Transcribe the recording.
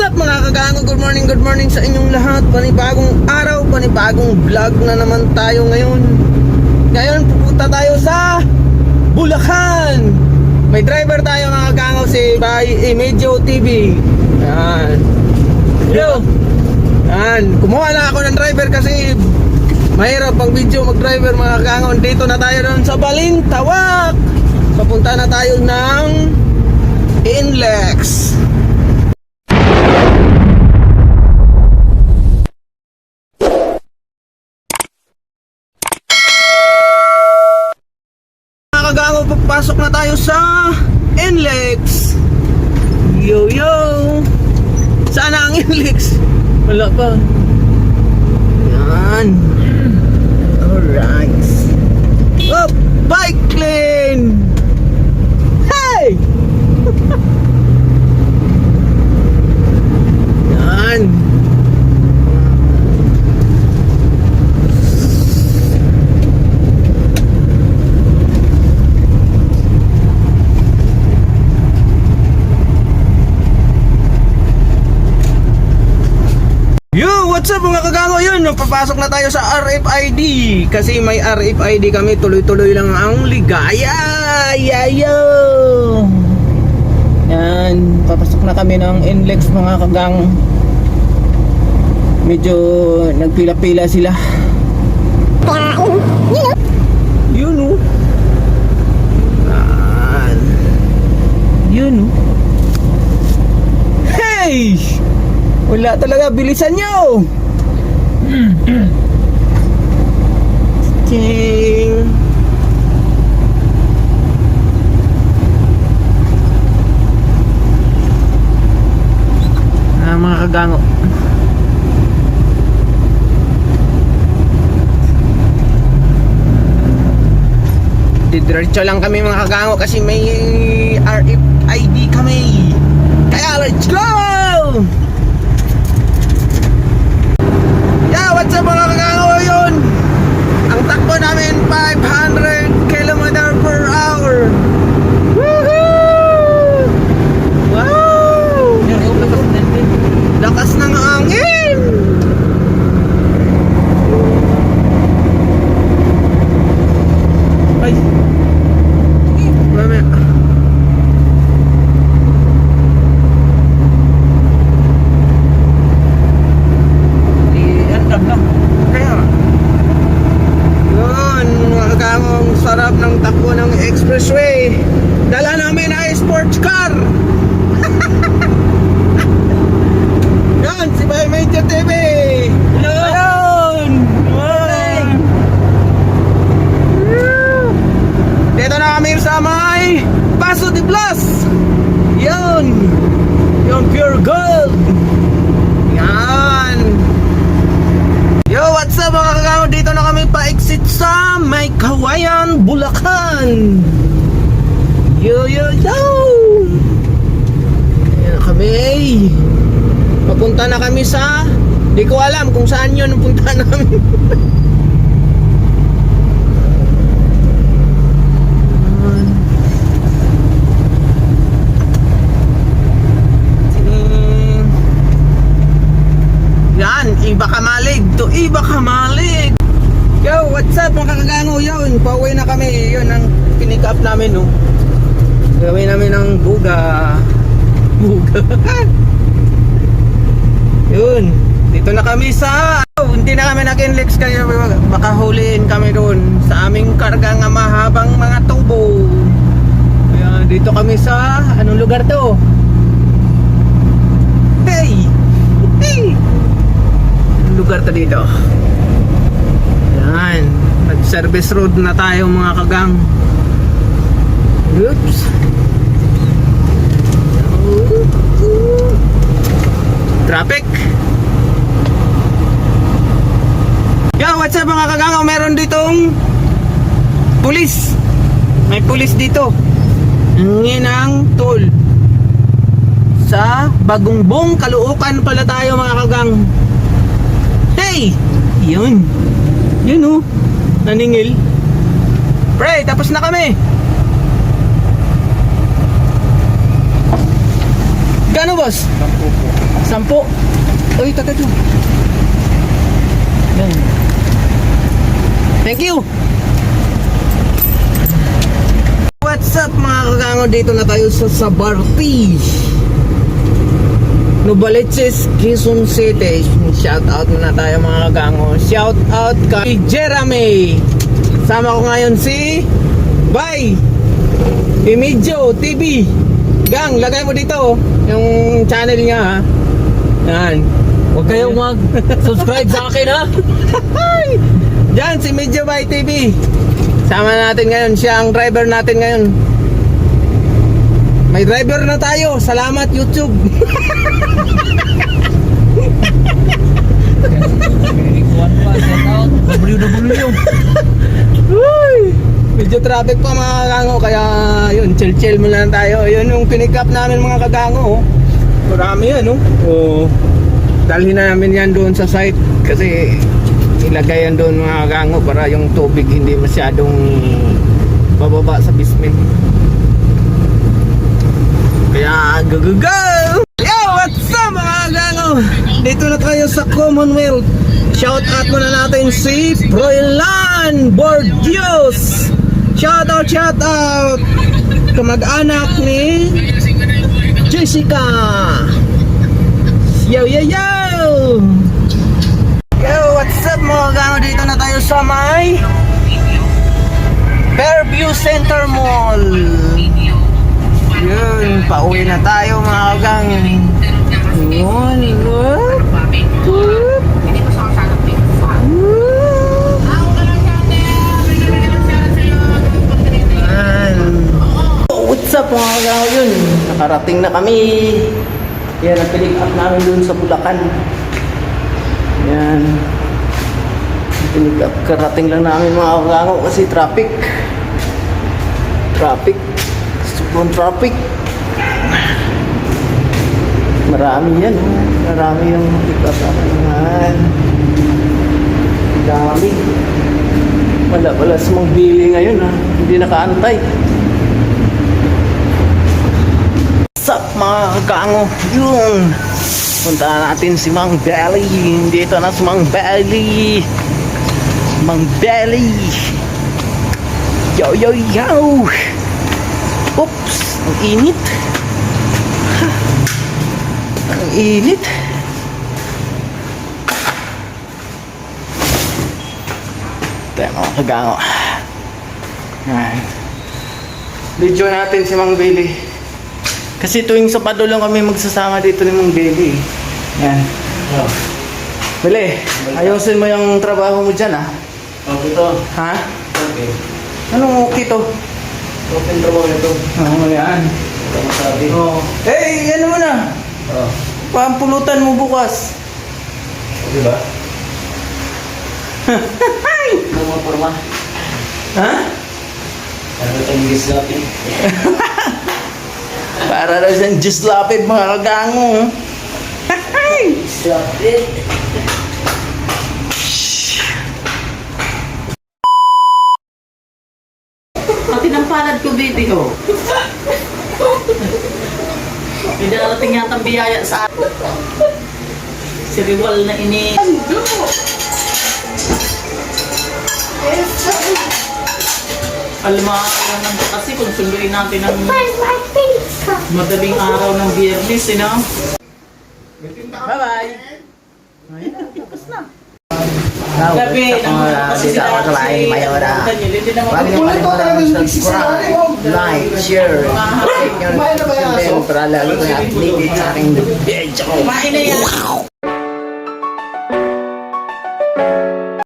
up mga kagango? Good morning sa inyong lahat. Panibagong araw, panibagong vlog na naman tayo ngayon. Ngayon pupunta tayo sa Bulacan. May driver tayo mga kagango, si by Medyo TV. Yan. Hello. Yan. Kumuha na ako ng driver kasi mahirap pang video mag-driver mga kagango. Dito na tayo doon sa Balintawak. Papunta na tayo ng Inlex. Kagawa, papasok na tayo sa Inlex. Yo yo. Saan ang Inlex? Wala pa. Yan. Alright. Oh, bike lane. Hey. Yan. What's up mga kagango? Yun, papasok na tayo sa RFID. Kasi may RFID kami, tuloy-tuloy lang ang ligaya. Yayo. Yan, papasok na kami ng Inlex mga kagango. Medyo nagpila-pila sila. Yun o. Yun o. Hey! Wala talaga, bilisan nyo! Ting! Mga kagango. Didiretso lang kami mga kagango kasi may RFID kami. Kaya let's go! Yeah, what's up mga kagango? Yun, ang takbo namin 500 km per hour. Woohoo! Wow! Lakas ng hangin! Ay! Mamaya. Sarap ng takbo ng expressway. Dala namin ay sports car. Yan, si Bay Medyo TV. Hello. Ayun. Dito na kami sa may Paso de Blas. Yan. Yung pure gold. Yan. Yo, what's up mga kagango? Dito na kami pa-exit sa May Kawayan, Bulacan. Yo, yo, yo. Ayan na kami. Papunta na kami sa, di ko alam kung saan yun ang punta namin. Yan, Iba Kamalig to Iba Kamalig. Yo, what's up mga kagango? Yun, pauwi na kami. Yun ang pinick up namin, no. Gawin namin ng buga. Yun, dito na kami sa hindi na kami nag-Inlex kaya baka huliin kami doon sa aming karga nga mahabang mga tubo. Ayan, dito kami sa anong lugar to? Hey! Lugar to dito. Yan, nag-service road na tayo mga kagang. Oops. Traffic. Yo, what's up mga kagang? Meron ditong pulis. May pulis dito. Ngin ang toll sa Bagungbong, Caloocan pala tayo mga kagang. Hey! Yun. Yun o. Naningil. Pre, tapos na kami. Gano boss? 10. Uy, taga dyan. Yan. Thank you! What's up mga kagango? Dito na tayo sa Sabarti, Novaliches, Quezon City. Shout out muna tayo mga kagango. Shout out kay Jeremy. Sama ko ngayon si Bay Imidjo TV. Gang, lagay mo dito yung channel niya ha. Yan. Huwag kayong mag-subscribe sa akin ha. Diyan si Medyo Bay TV. Sama natin ngayon, siya ang driver natin ngayon. May driver na tayo. Salamat YouTube. WW. Uy, medyo traffic pa mga kagango, kaya yun, chill muna lang tayo. Yun yung pinick up namin mga kagango. Oh. Marami yan, no? Oh. Dalhin na namin yan doon sa site kasi ilagay yan doon mga kagango para yung tubig hindi masyadong bababa sa basement. Kaya go! Yo, what's up mga kagango? Dito na tayo sa Commonwealth. Shout out muna natin si Froilan Bordios. Shout out kamag-anak ni Jessica. Yo! Yo, what's up mga kagango? Dito na tayo sa may Fairview Center Mall. Yun, pauwi na tayo mga kagango. Yun, look. What's up mga kagango? Yun, nakarating na kami. Yan, ang up namin dun sa Bulacan. Yan. Up, karating lang namin mga kagango kasi traffic. Sobrang traffic. Marami yan. Marami yung pick up namin. Dami. Wala pala sa mga bili ngayon ha. Hindi nakaantay. What's up mga kagango? Yun. Punta natin si Mang Belly. Dito na si Mang Belly. Mang Belly. Yo! Oops! Ang init. Ang init. Tayo mga kagango. Yan. Video natin si Mang Belly. Kasi tuwing Sabado lang kami magsasama dito ni Mang Belly. Yan. Oh. Bele, ayusin mo yung trabaho mo dyan ha. Okay to. Ha? Okay. Anong okay to? Okay yung trabaho nito. Oo, yan. Ito masabi. Oh. Hey, ano mo na? Oh. Pampulutan mo bukas. Okay ba? Ano mga forma? Ha? Ano itong gislapin? Para na siyang just lapid mga kagango. Gislapin? Pati ng palad ko, baby, oh. May darating yatang biyaya sa atin. Si Riwal na ini... Almahal lang naman kasi kung sunduin natin ang madaling araw ng Biyernes, you know? Bye-bye. Gabi, kasi dito ako sa bahay ni Mayora. Huwag niyo kalimutan mag-subscribe, like, share, click yung notification bell para lalo na updated sa aking video. Kumain na yan.